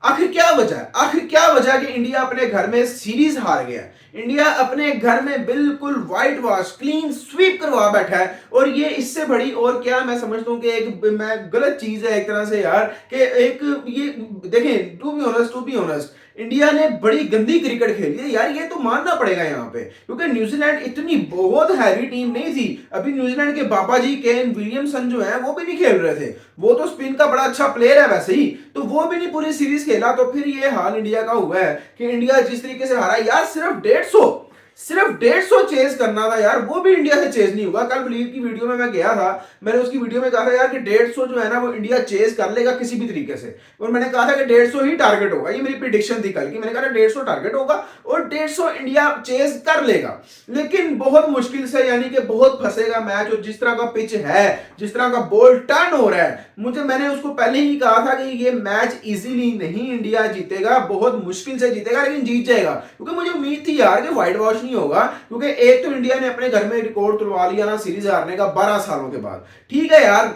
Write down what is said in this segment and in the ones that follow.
आखिर क्या वजह है, आखिर क्या वजह कि इंडिया अपने घर में सीरीज हार गया। इंडिया अपने घर में बिल्कुल व्हाइट वॉश क्लीन स्वीप करवा बैठा है। और ये इससे बड़ी और क्या मैं समझता हूँ कि एक मैं गलत चीज है एक तरह से यार, कि एक ये देखें, टू बी ऑनेस्ट इंडिया ने बड़ी गंदी क्रिकेट खेली है यार, ये तो मानना पड़ेगा यहाँ पे, क्योंकि न्यूजीलैंड इतनी बहुत हैवी टीम नहीं थी। अभी न्यूजीलैंड के बाबा जी केन विलियमसन जो है वो भी नहीं खेल रहे थे, वो तो स्पिन का बड़ा अच्छा प्लेयर है वैसे ही, तो वो भी नहीं पूरी सीरीज खेला। तो फिर ये हाल इंडिया का हुआ है कि इंडिया जिस तरीके से हारा यार, सिर्फ 150 चेज करना था यार, वो भी इंडिया से चेज नहीं हुआ। कल बलीव की वीडियो में मैं गया था, मैंने उसकी वीडियो में कहा था यार कि 150 जो है ना वो इंडिया चेज कर लेगा किसी भी तरीके से, और मैंने कहा था कि 150 ही टारगेट होगा, ये मेरी प्रिडिक्शन थी कल की, मैंने कहा था 150 टारगेट होगा और 150 इंडिया चेज कर लेगा। लेकिन बहुत मुश्किल से, यानी कि बहुत फंसेगा मैच, और जिस तरह का पिच है, जिस तरह का बॉल टर्न हो रहा है, मैंने उसको पहले ही कहा था कि ये मैच इजीली नहीं इंडिया जीतेगा, बहुत मुश्किल से जीतेगा, लेकिन जीत जाएगा, क्योंकि मुझे उम्मीद थी यार कि व्हाइट वॉश नहीं होगा। क्योंकि एक तो इंडिया ने अपने घर में रिकॉर्ड तोड़वा लिया ना सीरीज हारने का 12 सालों के बाद। ठीक है यार,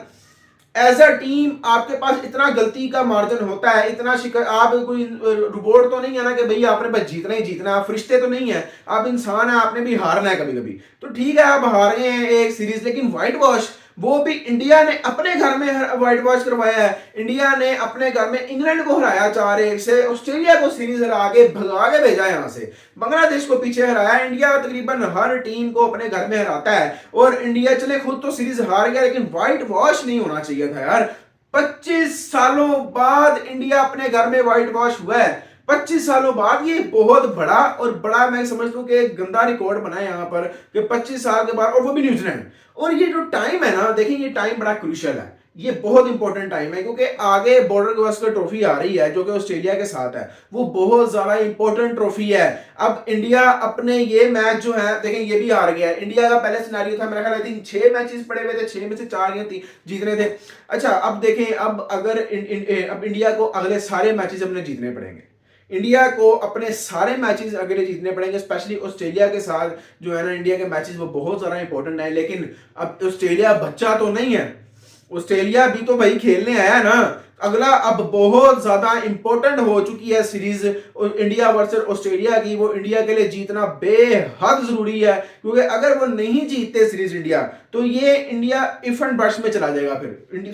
एज अ टीम आपके पास इतना गलती का मार्जिन होता है, इतना शिकर, आप कोई रोबोट तो नहीं है ना कि भाई आपने बस जीतना ही जीतना, आप फरिश्ते तो नहीं है, आप इंसान है, आपने भी हारना है कभी कभी। तो ठीक है आप हार गए हैं एक सीरीज, लेकिन व्हाइट वॉश वो भी इंडिया ने अपने घर में व्हाइट वॉश करवाया है। इंडिया ने अपने घर में इंग्लैंड को हराया 4-1 से, ऑस्ट्रेलिया को सीरीज हरा के भगा के भेजा यहां से, बांग्लादेश को पीछे हराया। इंडिया तकरीबन हर टीम को अपने घर में हराता है, और इंडिया चले खुद तो सीरीज हार गया, लेकिन व्हाइट वॉश नहीं होना चाहिए था यार। 25 सालों बाद इंडिया अपने घर में व्हाइट वॉश हुआ है, 25 सालों बाद। ये बहुत बड़ा, और बड़ा मैं समझता हूं कि एक गंदा रिकॉर्ड बना है यहां पर कि 25 साल के बाद, और वो भी न्यूजीलैंड। और ये जो टाइम है ना, देखिए ये टाइम बड़ा क्रूशियल है, ये बहुत इंपॉर्टेंट टाइम है, क्योंकि आगे बॉर्डर गवास्कर ट्रॉफी आ रही है जो कि ऑस्ट्रेलिया के साथ है, वो बहुत ज्यादा इंपॉर्टेंट ट्रॉफी है। अब इंडिया अपने ये मैच जो है, देखें ये भी हार गया है। इंडिया का पहले सिनेरियो था, मेरा ख्याल आई थिंक 6 मैचेस पड़े हुए थे, 6 में से 4 या 3 जीतने थे। अच्छा अब देखें, अब अगर अब इंडिया को अगले सारे मैचेस अपने जीतने पड़ेंगे, इंडिया को अपने सारे मैचेस अगले जीतने पड़ेंगे, स्पेशली ऑस्ट्रेलिया के साथ जो है ना, इंडिया के मैचेस वो बहुत ज्यादा इंपॉर्टेंट है। लेकिन अब ऑस्ट्रेलिया बच्चा तो नहीं है, ऑस्ट्रेलिया भी तो भाई खेलने आया ना। अगला अब बहुत ज्यादा इंपॉर्टेंट हो चुकी है सीरीज इंडिया वर्सेस ऑस्ट्रेलिया की, वो इंडिया के लिए जीतना बेहद जरूरी है, क्योंकि अगर वो नहीं जीतते सीरीज इंडिया, तो ये इंडिया इफ एंड बट्स में चला जाएगा। फिर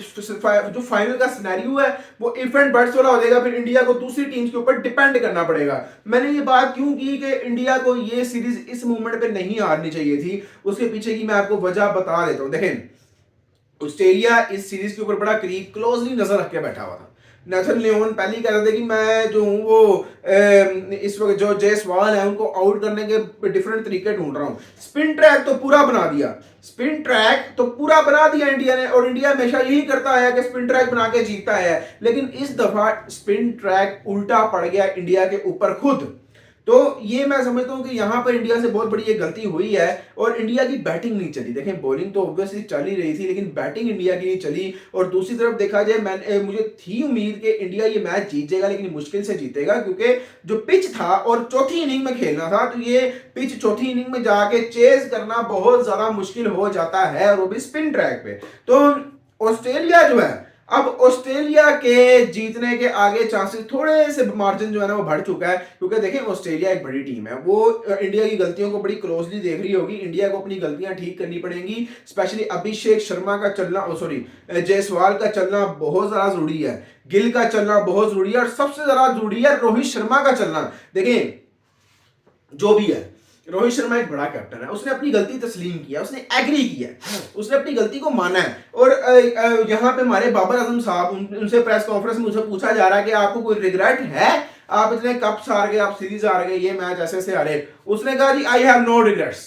जो फाइनल का सिनेरियो है वो इफ एंड बट्स वाला हो जाएगा, फिर इंडिया को दूसरी टीम्स के ऊपर डिपेंड करना पड़ेगा। मैंने ये बात क्यों की कि इंडिया को ये सीरीज इस मूवमेंट पे नहीं हारनी चाहिए थी, उसके पीछे की मैं आपको वजह बता देता हूं। देखें, ऑस्ट्रेलिया इस सीरीज के ऊपर बड़ा करीब क्लोजली नजर रख के बैठा हुआ था। नेथन लियोन पहले ही कह रहे थे कि मैं जो हूँ वो इस वक्त जो जयसवाल है उनको आउट करने के डिफरेंट तरीके ढूंढ रहा हूँ। स्पिन ट्रैक तो पूरा बना दिया, स्पिन ट्रैक तो पूरा बना दिया इंडिया ने, और इंडिया हमेशा यही करता है कि स्पिन ट्रैक बना के जीतता है। लेकिन इस दफा स्पिन ट्रैक उल्टा पड़ गया इंडिया के ऊपर खुद। तो ये मैं समझता हूं कि यहां पर इंडिया से बहुत बड़ी ये गलती हुई है, और इंडिया की बैटिंग नहीं चली। देखें बॉलिंग तो ऑब्वियसली चल ही रही थी, लेकिन बैटिंग इंडिया की नहीं चली। और दूसरी तरफ देखा जाए, मुझे थी उम्मीद कि इंडिया ये मैच जीत जाएगा, लेकिन मुश्किल से जीतेगा, क्योंकि जो पिच था और चौथी इनिंग में खेलना था, तो ये पिच चौथी इनिंग में जाके चेज करना बहुत ज्यादा मुश्किल हो जाता है, और वो भी स्पिन ट्रैक पे। तो ऑस्ट्रेलिया जो है, अब ऑस्ट्रेलिया के जीतने के आगे चांसेस थोड़े से मार्जिन जो है ना वो बढ़ चुका है, क्योंकि देखें ऑस्ट्रेलिया एक बड़ी टीम है, वो इंडिया की गलतियों को बड़ी क्लोजली देख रही होगी। इंडिया को अपनी गलतियां ठीक करनी पड़ेंगी, स्पेशली अभिषेक शर्मा का चलना, सॉरी जायसवाल का चलना बहुत ज्यादा जरूरी है, गिल का चलना बहुत जरूरी है, और सबसे ज्यादा जरूरी है रोहित शर्मा का चलना। देखें जो भी है, रोहित शर्मा एक बड़ा कैप्टन है, उसने अपनी गलती तस्लीम किया, उसने एग्री किया, उसने अपनी गलती को माना है। और यहाँ पे हमारे बाबर आजम साहब, उनसे प्रेस कॉन्फ्रेंस में उनसे पूछा जा रहा है कि आपको कोई रिग्रेट है, आप इतने कप्स हार गए, आप सीरीज हार गए, ये मैच ऐसे ऐसे हारे। उसने कहा जी आई हैव नो रिग्रेट्स,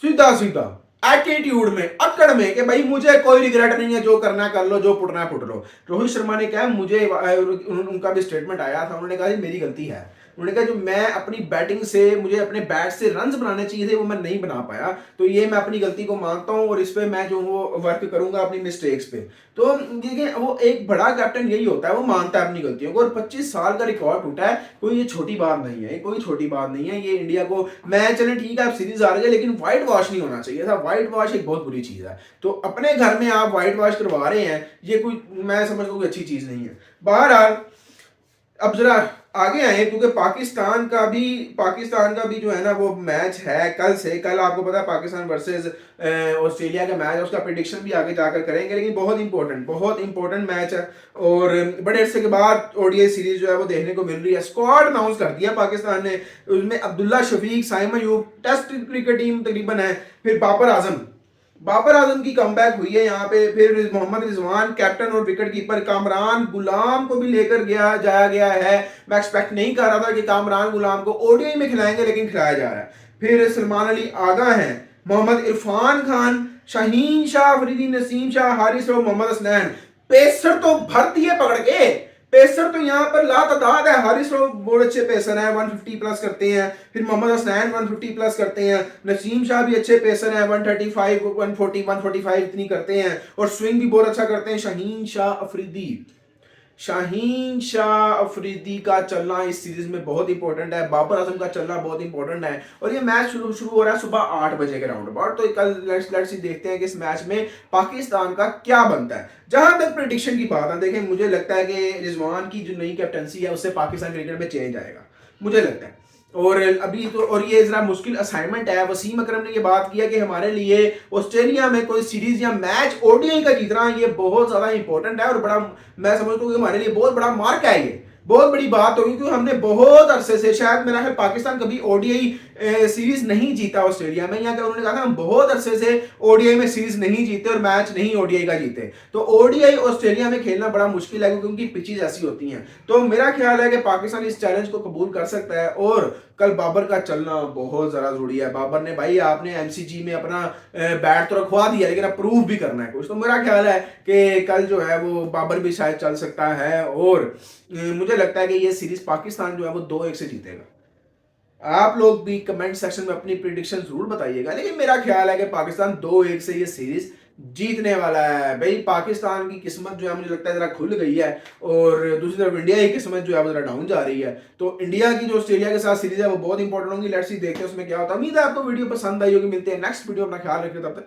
सीधा सीधा एटीट्यूड में, अकड़ में, कि भाई मुझे कोई रिग्रेट नहीं है, जो करना कर लो, जो पुटना पुट लो। रोहित शर्मा ने कहा, मुझे उनका भी स्टेटमेंट आया था, उन्होंने कहा मेरी गलती है, उन्होंने कहा जो मैं अपनी बैटिंग से, मुझे अपने बैट से रन्स बनाने चाहिए थे वो मैं नहीं बना पाया, तो ये मैं अपनी गलती को मानता हूं, और इस पे मैं जो वो वर्क करूंगा अपनी मिस्टेक्स पे। तो देखिए वो एक बड़ा कैप्टन यही होता है, वो मानता है अपनी गलतियों को। और 25 साल का रिकॉर्ड टूटा है, कोई ये छोटी बात नहीं है, कोई छोटी बात नहीं है। ये इंडिया को, मैं चले ठीक है आप सीरीज हार गए, लेकिन व्हाइट वॉश नहीं होना चाहिए था। व्हाइट वॉश एक बहुत बुरी चीज है, तो अपने घर में आप व्हाइट वॉश करवा रहे हैं, ये कोई मैं समझता हूँ अच्छी चीज नहीं है। बहरहाल अब जरा आगे आए, क्योंकि पाकिस्तान का भी जो है ना वो मैच है कल आपको पता है पाकिस्तान वर्सेस ऑस्ट्रेलिया का मैच है, उसका प्रिडिक्शन भी आगे जाकर करेंगे, लेकिन बहुत इंपॉर्टेंट मैच है। और बड़े अरसे के बाद ओडीआई सीरीज जो है वो देखने को मिल रही है। स्क्वाड अनाउंस कर दिया पाकिस्तान ने, उसमें Abdullah Shafique, Saim Ayub, test cricket team तकरीबन है, फिर बाबर आजम की कमबैक हुई है यहाँ पे, फिर मोहम्मद रिजवान कैप्टन और विकेट कीपर, कामरान गुलाम को भी लेकर जाया गया है। मैं एक्सपेक्ट नहीं कर रहा था कि कामरान गुलाम को ओडीआई में खिलाएंगे, लेकिन खिलाया जा रहा है। फिर सलमान अली आगा हैं, मोहम्मद इरफान खान, शाहीन शाह अफरीदी, नसीम शाह, हारिस और मोहम्मद हसनैन। पेसर तो भर दिए पकड़ के, पेसर तो यहाँ पर लातादाद है। हारिस राव बहुत अच्छे पेसर हैं, 150 प्लस करते हैं। फिर मोहम्मद हसनैन 150 प्लस करते हैं। नसीम शाह भी अच्छे पेसर हैं, 135 140 145 इतनी करते हैं, और स्विंग भी बहुत अच्छा करते हैं। शाहीन शाह अफरीदी का चलना इस सीरीज में बहुत इंपॉर्टेंट है, बाबर आजम का चलना बहुत इंपॉर्टेंट है। और ये मैच शुरू हो रहा है सुबह 8 बजे के राउंड अबाउट। तो कल लेट्स देखते हैं कि इस मैच में पाकिस्तान का क्या बनता है। जहां तक प्रेडिक्शन की बात है, देखें मुझे लगता है कि रिजवान की जो नई कैप्टनसी है उससे पाकिस्तान क्रिकेट में चेंज आएगा, मुझे लगता है। और अभी तो और ये जरा मुश्किल असाइनमेंट है। वसीम अकरम ने ये बात किया कि हमारे लिए ऑस्ट्रेलिया में कोई सीरीज या मैच ओडीआई का जीतना ये बहुत ज्यादा इंपॉर्टेंट है, और बड़ा मैं समझता हूँ कि हमारे लिए बहुत बड़ा मार्क है, ये बहुत बड़ी बात होगी, क्योंकि हमने बहुत अरसे से, शायद मेरा ख्याल पाकिस्तान कभी ओडीआई सीरीज नहीं जीता ऑस्ट्रेलिया में, या उन्होंने कहा था हम बहुत अरसे से ओडीआई में सीरीज नहीं जीते और मैच नहीं ओडीआई का जीते। तो ओडीआई ऑस्ट्रेलिया में खेलना बड़ा मुश्किल है, क्योंकि उनकी पिचेज ऐसी होती हैं। तो मेरा ख्याल है कि पाकिस्तान इस चैलेंज को कबूल कर सकता है। और कल बाबर का चलना बहुत ज्यादा जरूरी है। बाबर ने, भाई आपने एमसीजी में अपना बैट तो रखवा दिया, लेकिन अब प्रूव भी करना है कुछ। तो मेरा ख्याल है कि कल जो है वो बाबर भी शायद चल सकता है, और मुझे लगता है कि ये सीरीज पाकिस्तान जो है वो 2-1 से जीतेगा। आप लोग भी कमेंट सेक्शन में अपनी प्रिडिक्शन जरूर बताइएगा, लेकिन मेरा ख्याल है कि पाकिस्तान 2-1 से ये सीरीज जीतने वाला है। भाई पाकिस्तान की किस्मत जो है मुझे लगता है जरा खुल गई है, और दूसरी तरफ इंडिया की किस्मत जो है वो जरा डाउन जा रही है। तो इंडिया की जो ऑस्ट्रेलिया के साथ सीरीज है वो बहुत इंपॉर्टेंट होगी। लेट्स सी देखते हैं उसमें क्या होता है। उम्मीद है आपको वीडियो पसंद आई होगी। मिलते हैं नेक्स्ट वीडियो, अपना ख्याल रखिए, तब तक।